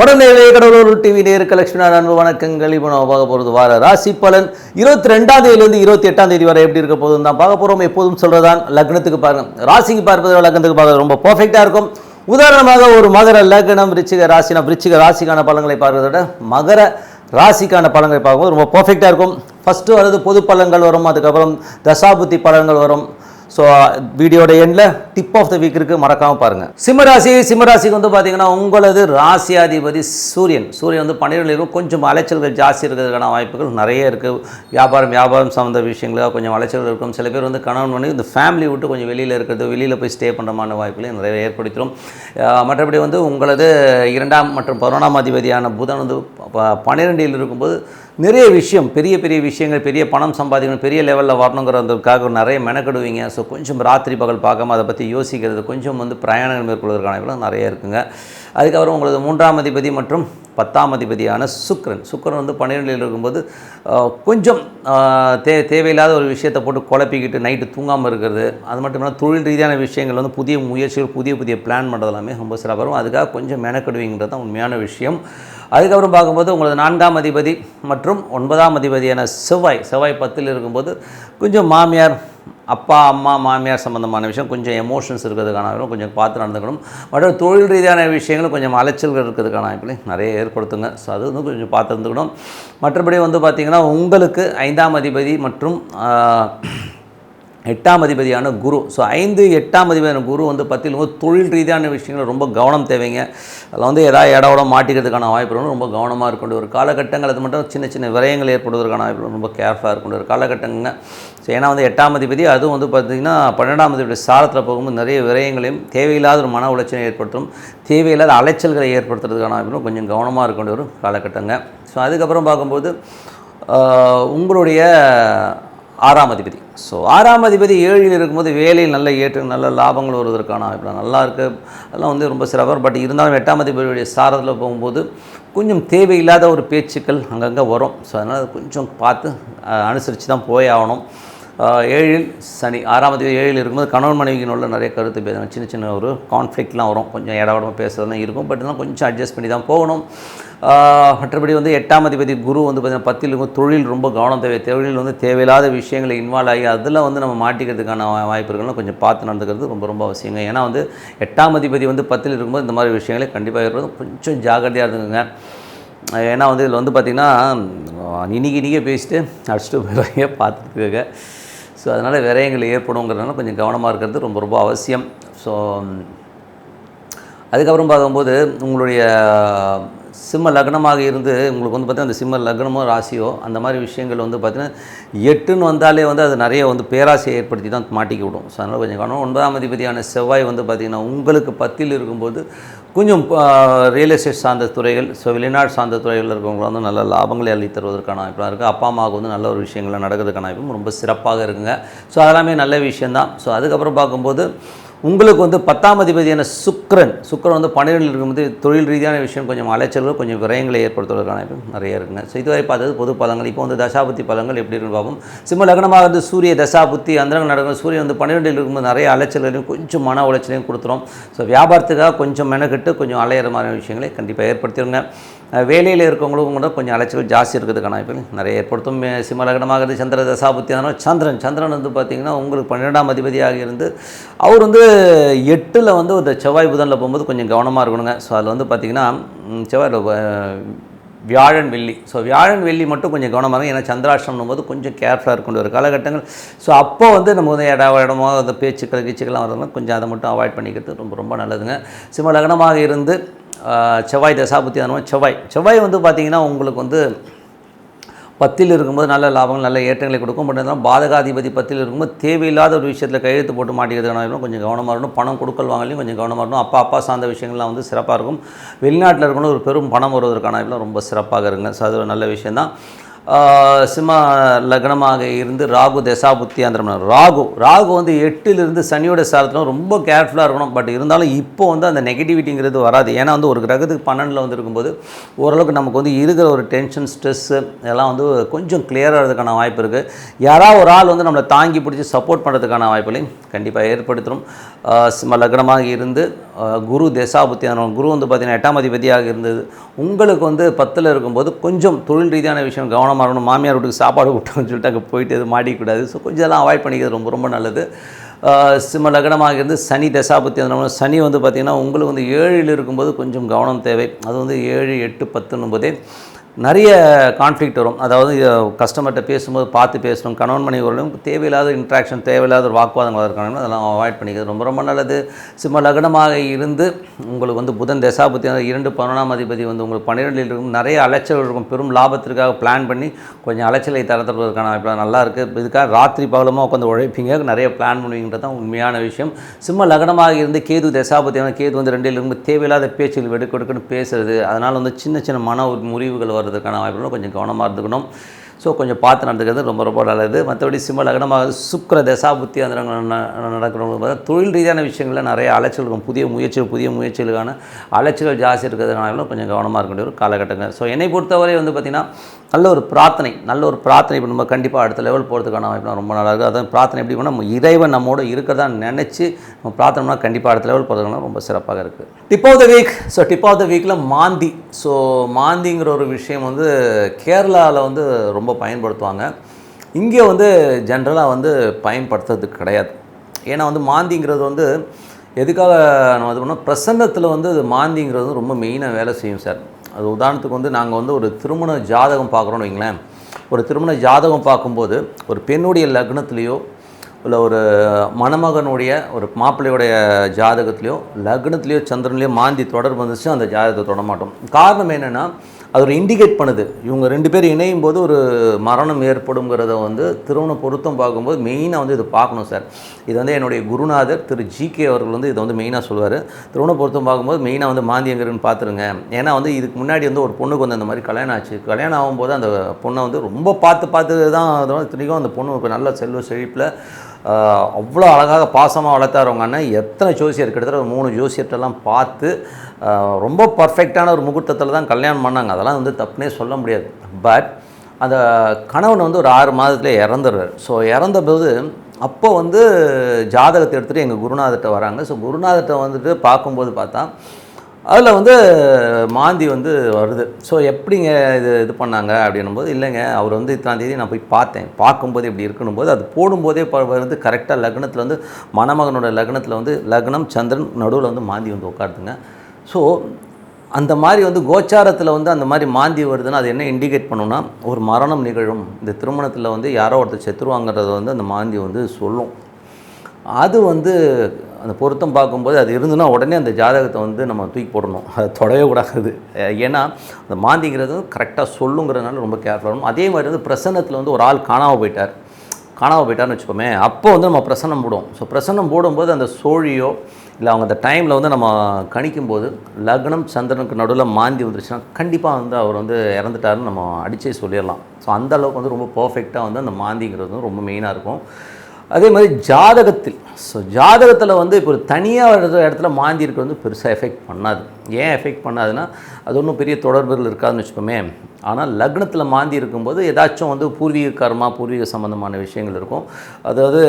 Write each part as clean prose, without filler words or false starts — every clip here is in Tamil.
உடனே கடவுளூர் டிவி நேருக்கு லட்சுமி அன்பு வணக்கங்கள். இப்போ நம்ம பார்க்க போகிறது வார ராசி பலன் 22ஆம் தேதியிலிருந்து 28ஆம் தேதி வரை எப்படி இருக்க போகுதுன்னு தான் பார்க்க போகிறோம். எப்போதும் சொல்கிறதான் லக்னத்துக்கு பாருங்கள், ராசிக்கு பார்ப்பது லக்னத்துக்கு பார்க்கறது ரொம்ப பர்ஃபெக்டாக இருக்கும். உதாரணமாக ஒரு மகர லக்னம் விருச்சிக ராசினா விருச்சிக ராசிக்கான பலன்களை பார்க்கறத விட மகர ராசிக்கான பலன்களை பார்க்கும்போது ரொம்ப பர்ஃபெக்டாக இருக்கும். ஃபஸ்ட்டு வரது பொது பலன்கள் வரும், அதுக்கப்புறம் தசாபுத்தி பலன்கள் வரும். ஸோ வீடியோட எண்டில் டிப் ஆஃப் த வீக் இருக்குது, மறக்காமல் பாருங்கள். சிம்மராசிக்கு வந்து பார்த்தீங்கன்னா உங்களது ராசியாதிபதி சூரியன் வந்து 12 இருக்கும். கொஞ்சம் அலைச்சல்கள் ஜாஸ்தி இருக்கிறதுக்கான வாய்ப்புகள் நிறைய இருக்குது. வியாபாரம் சார்ந்த விஷயங்களாக கொஞ்சம் அலைச்சல்கள் இருக்கும். சில பேர் வந்து கணவன் பண்ணி இந்த ஃபேமிலி விட்டு கொஞ்சம் வெளியில் இருக்கிறது, வெளியில் போய் ஸ்டே பண்ணுறமான வாய்ப்புகளையும் நிறைய ஏற்படுத்திடும். மற்றபடி வந்து உங்களது 2ஆம் மற்றும் 11ஆம் அதிபதியான புதன் வந்து 12 இருக்கும்போது நிறைய விஷயம், பெரிய விஷயங்கள், பெரிய பணம் சம்பாதிக்கணும், பெரிய லெவலில் வரணுங்கிறதுக்காக நிறைய மெனக்கெடுவீங்க. ஸோ கொஞ்சம் ராத்திரி பகல் பார்க்காம அதை பற்றி யோசிக்கிறது, கொஞ்சம் வந்து பிரயாணங்கள் மேற்கொள்வதற்கான வாய்ப்புகள் நிறைய இருக்குங்க. அதுக்கப்புறம் உங்களது 3ஆம் அதிபதி மற்றும் 10ஆம் அதிபதியான சுக்கிரன் வந்து 12 இருக்கும்போது கொஞ்சம் தேவையில்லாத ஒரு விஷயத்தை போட்டு குழப்பிக்கிட்டு நைட்டு தூங்காமல் இருக்கிறது, அது மட்டும் இல்லாமல் தொழில் ரீதியான விஷயங்கள் வந்து புதிய முயற்சிகள், புதிய பிளான் பண்ணுறது எல்லாமே ரொம்ப சிறப்பாக வரும். அதுக்காக கொஞ்சம் மெனக்கெடுவீங்கிறது தான் உண்மையான விஷயம். அதுக்கப்புறம் பார்க்கும்போது உங்களது 4ஆம் அதிபதி மற்றும் 9ஆம் அதிபதியான செவ்வாய் 10 இருக்கும்போது கொஞ்சம் மாமியார், அப்பா அம்மா மாமியார் சம்மந்தமான விஷயம், கொஞ்சம் எமோஷன்ஸ் இருக்கிறதுக்கான கொஞ்சம் பார்த்து நடந்துக்கணும். மற்றும் தொழில் ரீதியான விஷயங்களும் கொஞ்சம் அலைச்சல்கள் இருக்கிறதுக்கான வாய்ப்புகளை நிறைய ஏற்படுத்துங்க. ஸோ அது வந்து கொஞ்சம் பார்த்து இருந்துக்கணும். மற்றபடி வந்து பார்த்திங்கன்னா உங்களுக்கு 5ஆம் அதிபதி மற்றும் 8ஆம் அதிபதியான குரு. ஸோ 5, 8ஆம் அதிபதியான குரு வந்து 10 தொழில் ரீதியான விஷயங்கள் ரொம்ப கவனம் தேவைங்க. அதில் வந்து ஏதாவது இடவோட மாட்டிக்கிறதுக்கான வாய்ப்பு ரொம்ப கவனமாக இருக்கக்கூடிய ஒரு காலகட்டங்கள். அது மட்டும் சின்ன விரயங்கள் ஏற்படுவதற்கான வாய்ப்பு ரொம்ப கேர்ஃபுல்லாக இருக்கக்கூடிய ஒரு காலகட்டங்க. ஸோ ஏன்னா வந்து 8ஆம் அதிபதி அதுவும் வந்து பார்த்திங்கன்னா 12ஆம் அதிபதி சாரத்தில் போகும்போது நிறைய விரயங்களையும் தேவையில்லாத ஒரு மன உளைச்சலை ஏற்படுத்தும், தேவையில்லாத அலைச்சல்களை ஏற்படுத்துறதுக்கான வாய்ப்பு கொஞ்சம் கவனமாக இருக்கக்கூடிய ஒரு காலகட்டங்க. ஸோ அதுக்கப்புறம் பார்க்கும்போது உங்களுடைய 6ஆம் அதிபதி. ஸோ 6ஆம் அதிபதி 7 இருக்கும்போது வேலையில் நல்ல நல்ல லாபங்கள் வருவதற்கான வாய்ப்பு நல்லா இருக்குது. அதெல்லாம் வந்து ரொம்ப சிறப்பாக. பட் இருந்தாலும் 8ஆம் அதிபதியுடைய சாரத்தில் போகும்போது கொஞ்சம் தேவையில்லாத ஒரு பேச்சுக்கள் அங்கங்கே வரும். ஸோ அதனால் கொஞ்சம் பார்த்து அனுசரித்து தான் போய் ஆகணும். 7 சனி, 6ஆம் அதிபதி 7 இருக்கும்போது கணவன் மனைவிக்கு உள்ள நிறைய கருத்து பேசணும், சின்ன ஒரு கான்ஃப்ளிக்ட்லாம் வரும், கொஞ்சம் இடவிடமாக பேசுறதுலாம் இருக்கும். பட் இதெல்லாம் கொஞ்சம் அட்ஜஸ்ட் பண்ணி தான் போகணும். மற்றபடி வந்து 8ஆம் அதிபதி குரு வந்து பார்த்திங்கன்னா 10 தொழில் ரொம்ப கவனம் தேவை. தொழில் வந்து தேவையில்லாத விஷயங்களை இன்வால்வ் ஆகி அதில் வந்து நம்ம மாட்டிக்கிறதுக்கான வாய்ப்பு இருக்குன்னு கொஞ்சம் பார்த்து நடந்துக்கிறது ரொம்ப அவசியங்க. ஏன்னா வந்து 8ஆம் அதிபதி வந்து 10 இருக்கும்போது இந்த மாதிரி விஷயங்களே கண்டிப்பாக இருக்கிறது கொஞ்சம் ஜாகிரதையாக இருந்துங்க. ஏன்னா வந்து இதில் வந்து பார்த்திங்கன்னா இன்றைக்கே பேசிட்டு அடிச்சுட்டு போய் பார்த்துருக்குங்க. ஸோ அதனால் விரயங்கள் ஏற்படுங்கிறதுனால கொஞ்சம் கவனமாக இருக்கிறது ரொம்ப அவசியம். ஸோ அதுக்கப்புறம் பார்க்கும்போது உங்களுடைய சிம்ம லக்னமாக இருந்து உங்களுக்கு வந்து பார்த்திங்கன்னா அந்த சிம்ம லக்னமோ ராசியோ அந்த மாதிரி விஷயங்கள் வந்து பார்த்திங்கன்னா 8ன்னு வந்தாலே வந்து அது நிறைய வந்து பேராசையை ஏற்படுத்தி தான் மாட்டிக்க விடும். ஸோ அதனால் கொஞ்சம் கவனம். 9ஆம் அதிபதியான செவ்வாய் வந்து பார்த்திங்கன்னா உங்களுக்கு 10 இருக்கும்போது கொஞ்சம் ரியல் எஸ்டேட் சார்ந்த துறைகள், ஸோ வெளிநாடு சார்ந்த துறைகளில் இருக்கவங்க வந்து நல்ல லாபங்களை அள்ளி தருவதற்கான வாய்ப்பாக இருக்குது. அப்பா அம்மாவுக்கு வந்து நல்ல ஒரு விஷயங்கள்லாம் நடக்கிறதுக்கான வாய்ப்பும் ரொம்ப சிறப்பாக இருக்குங்க. ஸோ அதெல்லாமே நல்ல விஷயந்தான். ஸோ அதுக்கப்புறம் பார்க்கும்போது உங்களுக்கு வந்து 10ஆம் அதிபதியான சுக்கிரன் வந்து 12 இருக்கும்போது தொழில் ரீதியான விஷயம் கொஞ்சம் அலைச்சல்கள், கொஞ்சம் விரயங்களை ஏற்படுத்துவதற்கான நிறைய இருக்குங்க. ஸோ இதுவரை பார்த்தது பொது பலங்கள். இப்போ வந்து தசாபுத்தி பலங்கள் எப்படி இருக்குன்னு பார்ப்போம். சிம்ம லக்னமாக வந்து சூரிய தசாபுத்தி அந்தரங்கள் நடக்கும். சூரியன் வந்து 12 இருக்கும்போது நிறைய அலைச்சல்களையும் கொஞ்சம் மன உளைச்சலையும் கொடுத்துரும். ஸோ வியாபாரத்துக்காக கொஞ்சம் மெனக்கெட்டு கொஞ்சம் அலையிற மாதிரி விஷயங்களை கண்டிப்பாக ஏற்படுத்திடுங்க. வேலையில் இருக்கவங்களுக்கும் கூட கொஞ்சம் அலைச்சல் ஜாஸ்தி இருக்கிறதுக்கான வாய்ப்புகள் நிறைய ஏற்படுத்தும். சிம்ம லக்னமாக சந்திர தசாபுத்தி அதனால் சந்திரன் வந்து பார்த்திங்கன்னா உங்களுக்கு 12ஆம் அதிபதியாக இருந்து அவர் வந்து 8ல் வந்து ஒரு செவ்வாய் புதனில் போகும்போது கொஞ்சம் கவனமாக இருக்கணுங்க. ஸோ அதில் வந்து பார்த்திங்கன்னா வியாழன் வெள்ளி மட்டும் கொஞ்சம் கவனமாக இருக்கும். ஏன்னா சந்திராஷ்டிரம்னும் போது கொஞ்சம் கேர்ஃபுல்லாக இருக்கக்கூடிய ஒரு காலகட்டங்கள். ஸோ அப்போ வந்து நம்ம வந்து இடமோ அந்த கீச்சுக்கெல்லாம் வரதுனால கொஞ்சம் அதை மட்டும் அவாய்ட் பண்ணிக்கிறது ரொம்ப நல்லதுங்க. சிம்ம லக்னமாக இருந்து செவ்வாய் தசாபுத்தி அந்த செவ்வாய் வந்து பார்த்திங்கன்னா உங்களுக்கு வந்து 10 இருக்கும்போது நல்ல லாபங்கள், நல்ல ஏற்றங்களை கொடுக்கும். பட் இருந்தாலும் பாதகாதிபதி 10 இருக்கும்போது தேவையில்லாத ஒரு விஷயத்தில் கையெழுத்து போட்டு மாட்டிக்கிறதுக்கான கொஞ்சம் கவனமாக இருக்கணும். பணம் கொடுக்கல் வாங்கலையும் கொஞ்சம் கவனமாக இருக்கணும். அப்பா சார்ந்த விஷயங்கள்லாம் வந்து சிறப்பாக இருக்கும். வெளிநாட்டில் இருக்கணும் ஒரு பெரும் பணம் வருவதற்கான ரொம்ப சிறப்பாக இருக்குங்க. ஸோ அது ஒரு நல்ல விஷயந்தான். சிம்ம லக்னமாக இருந்து ராகு தசாபுத்தி அந்த ராகு வந்து 8 சனியோட சாரத்தில் ரொம்ப கேர்ஃபுல்லாக இருக்கணும். பட் இருந்தாலும் இப்போ வந்து அந்த நெகட்டிவிட்டிங்கிறது வராது. ஏன்னா வந்து ஒரு கிரகத்துக்கு 12 வந்து இருக்கும்போது ஓரளவுக்கு நமக்கு வந்து இருக்கிற ஒரு டென்ஷன், ஸ்ட்ரெஸ்ஸு இதெல்லாம் வந்து கொஞ்சம் கிளியர் ஆகிறதுக்கான வாய்ப்பு இருக்குது. யாராவது ஒரு ஆள் வந்து நம்மளை தாங்கி பிடிச்சி சப்போர்ட் பண்ணுறதுக்கான வாய்ப்புகளையும் கண்டிப்பாக ஏற்படுத்தும். சிம்ம லக்னமாக இருந்து குரு தசாபுத்தியான குரு வந்து பார்த்திங்கன்னா 8ஆம் அதிபதியாக இருந்தது. உங்களுக்கு வந்து 10ல் இருக்கும்போது கொஞ்சம் தொழில் ரீதியான விஷயம் கவனமாக இருக்கணும். மாமியார் வீட்டுக்கு சாப்பாடு விட்டோம்னு சொல்லிட்டு அங்கே போயிட்டு எதுவும் மாட்டிக்கூடாது. ஸோ கொஞ்சம் எல்லாம் அவாய்ட் பண்ணிக்கிறது ரொம்ப ரொம்ப நல்லது. சிம்ம லக்னமாக இருந்து சனி தசாபுத்தி அந்த சனி வந்து பார்த்திங்கன்னா உங்களுக்கு வந்து 7ல் இருக்கும்போது கொஞ்சம் கவனம் தேவை. அது வந்து 7, 8, 10ன்னும்போதே நிறைய கான்ஃப்ளிக்ட் வரும். அதாவது கஸ்டமர்கிட்ட பேசும்போது பார்த்து பேசணும். கணவன் மனைவியோடும் தேவையில்லாத இன்ட்ராக்ஷன், தேவையில்லாத ஒரு வாக்குவாதங்கள் இருக்காங்க, அதெல்லாம் அவாய்ட் பண்ணிக்கிறது ரொம்ப ரொம்ப நல்லது. சிம்ம லக்னமாக இருந்து உங்களுக்கு வந்து புதன் தசாபுத்தி 2, 11ஆம் அதிபதி வந்து உங்களுக்கு 12ல் இருக்கும். நிறைய அலைச்சல் இருக்கும். பெரும் லாபத்திற்காக பிளான் பண்ணி கொஞ்சம் அலைச்சலை தரத்துறதுக்கான வாய்ப்பு நல்லா இருக்குது. இதுக்காக ராத்திரி பகலமாக உட்காந்து உழைப்பீங்க, நிறைய பிளான் பண்ணுவீங்கிறது தான் உண்மையான விஷயம். சிம்ம லக்னமாக இருந்து கேது தசாபுத்தி கேது வந்து 2ல் இருக்கும். தேவையில்லாத பேச்சுகள் வெடுக்கெடுக்குன்னு பேசுறது, அதனால் வந்து சின்ன சின்ன மன முறிவுகள் வர்றதுக்கான வாய்ப்புகளும் கொஞ்சம் கவனமாக இருந்துக்கணும். ஸோ கொஞ்சம் பார்த்து நடந்துக்கிறது ரொம்ப ரொம்ப நல்லது. மற்றபடி சிம்ம லக்னமாக சுக்கிர தசாபுத்தி அந்த நடக்கிறவங்க தொழில் ரீதியான விஷயங்களில் நிறைய அலைச்சல் இருக்கும். புதிய முயற்சிகளுக்கான அலைச்சல்கள் ஜாஸ்தி இருக்கிறதுனால கொஞ்சம் கவனமாக இருக்க வேண்டிய ஒரு காலகட்டங்கள். ஸோ என்னை பொறுத்தவரை வந்து பார்த்திங்கன்னா நல்ல ஒரு பிரார்த்தனை இப்போ நம்ம கண்டிப்பாக அடுத்த லெவல் போகிறதுக்கான வாய்ப்புலாம் ரொம்ப நல்லா இருக்குது. அதான் பிரார்த்தனை எப்படி பண்ணால் இறைவன் நம்மோடு இருக்கிறதா நினச்சி நம்ம பிரார்த்தனைனா கண்டிப்பாக அடுத்த லெவல் போகிறதுக்கான ரொம்ப சிறப்பாக இருக்குது. Tip of the week. So tip of the வீக்கில் மாந்தி. ஸோ மாந்திங்கிற ஒரு விஷயம் வந்து கேரளாவில் வந்து ரொம்ப பயன்படுத்துவாங்க. இங்கே வந்து ஜென்ரலாக வந்து பயன்படுத்துறதுக்கு கிடையாது. ஏன்னா வந்து மாந்திங்கிறது வந்து எதுக்காக நம்ம இது பண்ணோம், பிரசன்னத்தில் வந்து மாந்திங்கிறது ரொம்ப மெயினாக வேலை செய்யும் சார். அது உதாரணத்துக்கு வந்து நாங்கள் வந்து ஒரு திருமண ஜாதகம் பார்க்குறோன்னு வைங்களேன். ஒரு திருமண ஜாதகம் பார்க்கும்போது ஒரு பெண்ணுடைய லக்னத்துலேயோ இல்லை ஒரு மணமகனுடைய ஒரு மாப்பிள்ளையுடைய ஜாதகத்துலேயோ லக்னத்துலேயோ சந்திரன்லேயோ மாந்தி தொடர்பு வந்துச்சு, அந்த ஜாதகத்தை தொட மாட்டோம். காரணம் என்னென்னா அது ஒரு இண்டிகேட் பண்ணுது. இவங்க 2 பேர் இணையும் போது ஒரு மரணம் ஏற்படுங்கிறத வந்து திருமண பொருத்தம் பார்க்கும்போது மெயினாக வந்து இது பார்க்கணும் சார். இது வந்து என்னுடைய குருநாதர் திரு ஜிகே அவர்கள் வந்து இதை வந்து மெயினாக சொல்லுவார். திருமண பொருத்தம் பார்க்கும்போது மெயினாக வந்து மாந்தி எங்கிறன்னு பார்த்துருங்க. ஏன்னா வந்து இதுக்கு முன்னாடி வந்து ஒரு பொண்ணுக்கு வந்து அந்த மாதிரி கல்யாணம் ஆச்சு. கல்யாணம் ஆகும்போது அந்த பொண்ணை வந்து ரொம்ப பார்த்து தான் இத்தனைக்கும் அந்த பொண்ணு இப்போ நல்ல செல்வ செழிப்பில் அவ்வளோ அழகாக பாசமாக வளர்த்தாரவங்க அண்ணன் எத்தனை ஜோசியர் கிட்டத்தட்ட 3 ஜோசியர்கிட்டலாம் பார்த்து ரொம்ப பர்ஃபெக்டான ஒரு முகூர்த்தத்தில் தான் கல்யாணம் பண்ணாங்க. அதெல்லாம் வந்து தப்புனே சொல்ல முடியாது. பட் அந்த கணவன் வந்து ஒரு 6 மாதத்துலேயே இறந்துடுறார். ஸோ இறந்தபோது அப்போ வந்து ஜாதகத்தை எடுத்துகிட்டு எங்கள் குருநாதர்கிட்ட வராங்க. ஸோ குருநாதர்கிட்ட வந்துட்டு பார்க்கும்போது பார்த்தா அதில் வந்து மாந்தி வந்து வருது. ஸோ எப்படிங்க இது பண்ணாங்க அப்படின்னும்போது, இல்லைங்க அவர் வந்து இத்தனாம் தேதி நான் போய் பார்த்தேன், பார்க்கும்போது இப்படி இருக்கணும் போது அது போடும்போதே வந்து கரெக்டாக லக்னத்தில் வந்து மணமகனோட லக்னத்தில் வந்து லக்னம் சந்திரன் நடுவில் வந்து மாந்தி வந்து உட்காருதுங்க. ஸோ அந்த மாதிரி வந்து கோச்சாரத்தில் வந்து அந்த மாதிரி மாந்தி வருதுன்னா அது என்ன இண்டிகேட் பண்ணுன்னா ஒரு மரணம் நிகழும், இந்த திருமணத்தில் வந்து யாரோ ஒருத்தர் செத்துருவாங்கிறத வந்து அந்த மாந்தி வந்து சொல்லும். அது வந்து அந்த பொருத்தம் பார்க்கும்போது அது இருந்துன்னா உடனே அந்த ஜாதகத்தை வந்து நம்ம தூக்கி போடணும், அதை தொடவே கூடாது. ஏன்னா அந்த மாந்திங்கிறது கரெக்டாக சொல்லுங்கிறதுனால ரொம்ப கேர்ஃபுல்லாக இருக்கணும். அதே மாதிரி வந்து பிரசன்னத்தில் வந்து ஒரு ஆள் காணாமல் போயிட்டார்னு வச்சுக்கோமே, அப்போ வந்து நம்ம பிரசன்னம் போடுவோம். ஸோ பிரசன்னம் போடும்போது அந்த சோழியோ இல்லை அவங்க அந்த டைமில் வந்து நம்ம கணிக்கும்போது லக்னம் சந்திரனுக்கு நடுவில் மாந்தி வந்துருச்சுன்னா கண்டிப்பாக வந்து அவர் வந்து இறந்துட்டாருன்னு நம்ம அடிச்சே சொல்லிடலாம். ஸோ அந்தளவுக்கு வந்து ரொம்ப பர்ஃபெக்டாக வந்து அந்த மாந்திங்கிறது வந்து ரொம்ப மெயினாக இருக்கும். அதே மாதிரி ஜாதகத்தில் வந்து இப்போ ஒரு தனியாக இடத்துல மாந்தி இருக்கிறது வந்து பெருசாக எஃபெக்ட் பண்ணாது. ஏன் எஃபெக்ட் பண்ணாதுன்னா அது ஒன்றும் பெரிய தொடர்புகள் இருக்காதுன்னு வச்சுக்கோமே. ஆனால் லக்னத்தில் மாந்தி இருக்கும்போது ஏதாச்சும் வந்து பூர்வீக கர்மா, பூர்வீக சம்மந்தமான விஷயங்கள் இருக்கும். அதாவது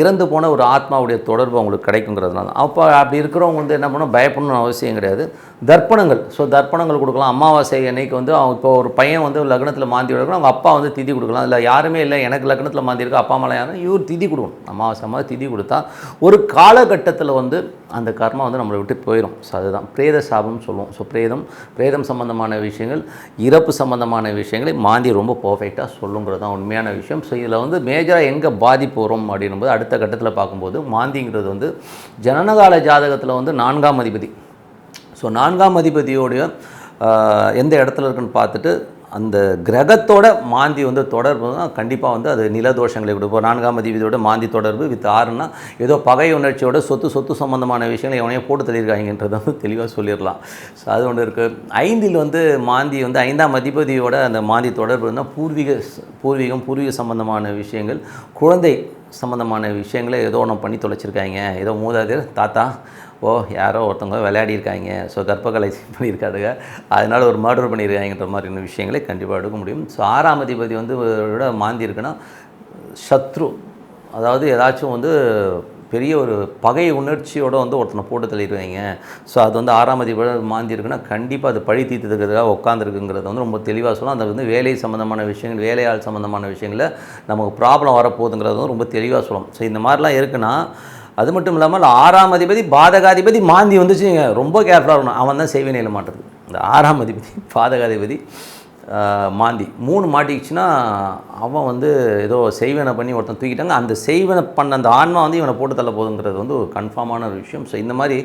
இறந்து போன ஒரு ஆத்மாவுடைய தொடர்பு அவங்களுக்கு கிடைக்குங்கிறதுனால அப்போ அப்படி இருக்கிறவங்க வந்து என்ன பண்ணணும், பயப்படணும்னு அவசியம் கிடையாது. தர்ப்பணங்கள், ஸோ தர்ப்பணங்கள் கொடுக்கலாம். அமாவாசை அன்னைக்கு வந்து அவங்க இப்போ ஒரு பையன் வந்து லக்னத்தில் மாந்தி எடுக்கணும், அவங்க அப்பா வந்து திதி கொடுக்கலாம். இல்லை யாருமே இல்லை எனக்கு லக்னத்தில் மாந்தி இருக்குது, அப்பா அம்மாலாம் யாரும், இவர் திதி கொடுக்கணும். அமாவாசை திதி கொடுத்தா ஒரு காலகட்டத்தில் வந்து அந்த கர்மா வந்து நம்மளை விட்டு போயிடும். ஸோ அதுதான் பிரேத சாபம்னு சொல்லுவோம். ஸோ பிரேதம் சம்பந்தமான விஷயங்கள், இறப்பு சம்பந்தமான விஷயங்களை மாந்தி ரொம்ப பர்ஃபெக்டாக சொல்லுங்கிறது தான் உண்மையான விஷயம். ஸோ இதில் வந்து மேஜராக எங்கே பாதிப்பு வரும் அப்படின்னும்போது அடுத்த கட்டத்தில் பார்க்கும்போது மாந்திங்கிறது வந்து ஜனனகால ஜாதகத்தில் வந்து 4ஆம் அதிபதி. ஸோ 4ஆம் அதிபதியோடைய எந்த இடத்துல இருக்குன்னு பார்த்துட்டு அந்த கிரகத்தோட மாந்தி வந்து தொடர்பு தான் கண்டிப்பாக வந்து அது நிலதோஷங்களை கொடுப்போம். 4ஆம் அதிபதியோட மாந்தி தொடர்பு வித் 6ன்னா ஏதோ பகை உணர்ச்சியோட சொத்து சம்பந்தமான விஷயங்களை எவனையோ போட்டு தள்ளியிருக்காங்கன்றதை வந்து தெளிவாக சொல்லிடலாம். ஸோ அது ஒன்று இருக்குது. 5ல் வந்து மாந்தி வந்து 5ஆம் அதிபதியோட அந்த மாந்தி தொடர்பு இருந்தால் பூர்வீக சம்பந்தமான விஷயங்கள், குழந்தை சம்மந்தமான விஷயங்களை ஏதோ ஒன்று பண்ணி தொலைச்சிருக்காங்க, ஏதோ மூதாதையர் தாத்தா யாரோ ஒருத்தவங்க விளையாடிருக்காங்க, ஸோ கர்ப்பகலை பண்ணியிருக்காருங்க, அதனால் ஒரு மர்டர் பண்ணியிருக்காங்கன்ற மாதிரியான விஷயங்களை கண்டிப்பாக எடுக்க முடியும். ஸோ 6ஆம் அதிபதி வந்து விட மாந்தி இருக்குன்னா சத்ரு, அதாவது ஏதாச்சும் வந்து பெரிய ஒரு பகை உணர்ச்சியோடு வந்து ஒருத்தனை போட்டு தள்ளிடுவீங்க. ஸோ அது வந்து 6ஆம் அதிபதி மாந்தி இருக்குன்னா கண்டிப்பாக அது பழி தீர்த்துக்கிறதுக்காக உட்காந்துருக்குங்கிறத வந்து ரொம்ப தெளிவாக சொல்லலாம். அந்த வந்து வேலை சம்மந்தமான விஷயங்கள், வேலையாள் சம்மந்தமான விஷயங்களில் நமக்கு ப்ராப்ளம் வரப்போகுதுங்கிறது வந்து ரொம்ப தெளிவாக சொல்லலாம். ஸோ இந்த மாதிரிலாம் இருக்குன்னா, அது மட்டும் இல்லாமல் 6ஆம் அதிபதி பாதகாதிபதி மாந்தி வந்துச்சு, ரொம்ப கேர்ஃபுல்லாக இருக்கணும். அவன் தான் செய்வினை இல்லை மாட்டுறது. இந்த 6ஆம் அதிபதி பாதகாதிபதி மாந்தி 3 மாட்டிக்கிச்சுன்னா அவன் வந்து ஏதோ செய்வனை பண்ணி ஒருத்தன் தூக்கிட்டாங்க. அந்த செய்வனை பண்ண அந்த ஆன்மா வந்து இவனை போட்டு தள்ள போகுதுங்கிறது வந்து ஒரு கன்ஃபார்மான ஒரு விஷயம். ஸோ இந்த மாதிரி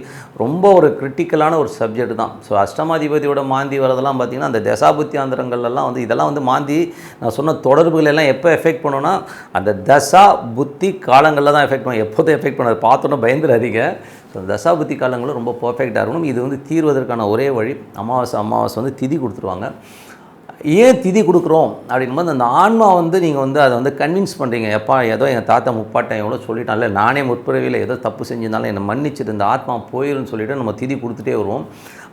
ரொம்ப ஒரு கிரிட்டிக்கலான ஒரு சப்ஜெக்ட் தான். ஸோ அஷ்டமாதிபதியோட மாந்தி வரதெல்லாம் பார்த்திங்கன்னா அந்த தசாபுத்தி ஆந்திரங்கள்லாம் வந்து இதெல்லாம் வந்து மாந்தி நான் சொன்ன தொடர்புகள் எல்லாம் எப்போ எஃபெக்ட் பண்ணோன்னா அந்த தசா புத்தி காலங்களில் தான் எஃபெக்ட் பண்ணும். எப்போதும் எஃபெக்ட் பண்ணாது. பார்த்தோன்னா பயந்துடாதீங்க. ஸோ தசாபுத்தி காலங்களும் ரொம்ப பர்ஃபெக்டாக இருக்கணும். இது வந்து தீர்வதற்கான ஒரே வழி அமாவாசை வந்து திதி கொடுத்துருவாங்க. ஏன் திதி கொடுக்குறோம் அப்படின்போது அந்த ஆன்மா வந்து நீங்கள் வந்து அதை வந்து கன்வின்ஸ் பண்ணுறீங்க. எப்பா ஏதோ எங்கள் தாத்தா முப்பாட்டன் எவ்வளோ சொல்லிட்டான்ல, நானே முற்பிறவியில் ஏதோ தப்பு செஞ்சிருந்தாலும் என்னை மன்னிச்சிட்டு இந்த ஆத்மா போயிடும்னு சொல்லிவிட்டு நம்ம திதி கொடுத்துட்டே வருவோம்.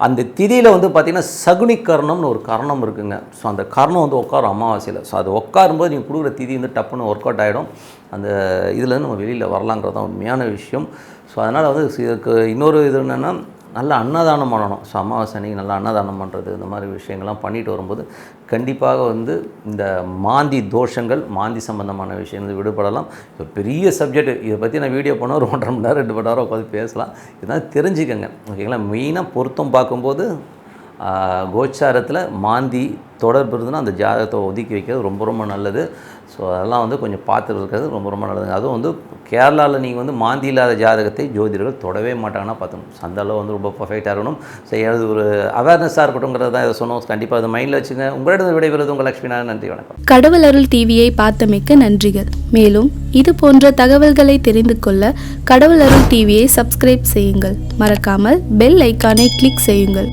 அந்த திதியில் வந்து பார்த்திங்கன்னா சகுனி கர்ணம்னு ஒரு கர்ணம் இருக்குங்க. ஸோ அந்த கர்ணம் வந்து உட்காரும் அமாவாசையில். ஸோ அது உட்காரும்போது நீங்கள் கொடுக்குற திதி வந்து டப்புன்னு ஒர்க் அவுட் ஆகிடும். அந்த இதுலேருந்து நம்ம வெளியில் வரலாங்கிறது தான் உண்மையான விஷயம். ஸோ அதனால் வந்து இதுக்கு இன்னொரு இது என்னென்னா, நல்ல அன்னதானம் பண்ணணும். ஸோ அமாவாசை அன்றைக்கி நல்லா அன்னதானம் பண்ணுறது, இந்த மாதிரி விஷயங்கள்லாம் பண்ணிட்டு வரும்போது கண்டிப்பாக வந்து இந்த மாந்தி தோஷங்கள், மாந்தி சம்பந்தமான விஷயங்கள் விடுபடலாம். இப்போ பெரிய சப்ஜெக்ட், இதை பற்றி நான் வீடியோ பண்ணால் ஒரு 1.5 மணி நேரம் 2 மணி நேரம் உட்காந்து பேசலாம். இதெல்லாம் தெரிஞ்சுக்கங்க, ஓகேங்களா. மெயினாக பொருத்தம் பார்க்கும்போது கோச்சாரத்தில் மாந்தி தொடர்பு இருந்ததுன்னா அந்த ஜாதகத்தை ஒதுக்கி வைக்கிறது ரொம்ப ரொம்ப நல்லது. ஸோ அதெல்லாம் வந்து கொஞ்சம் பார்த்துட்டு இருக்கிறது ரொம்ப ரொம்ப நல்லதுங்க. அதுவும் வந்து கேரளாவில் நீங்கள் வந்து மாந்தி இல்லாத ஜாதகத்தை ஜோதிடர்கள் தொடவே மாட்டாங்கன்னா பார்த்துக்கணும். அந்த அளவு வந்து ரொம்ப பர்ஃபெக்டாக இருக்கணும். ஸோ அது ஒரு அவேர்னஸாக இருக்கட்டும்ங்கிறது தான் இதை சொன்னோம். கண்டிப்பாக அதை மைண்டில் வச்சுங்க. உங்களிடம் விடைபெறுவது உங்கள் லட்சுமி நாராயணன். நன்றி, வணக்கம். கடவுள் அருள் டிவியை பார்த்தமைக்கு நன்றிகள். மேலும் இது போன்ற தகவல்களை தெரிந்து கொள்ள கடவுள் அருள் டிவியை சப்ஸ்கிரைப் செய்யுங்கள். மறக்காமல் பெல் ஐக்கானை கிளிக் செய்யுங்கள்.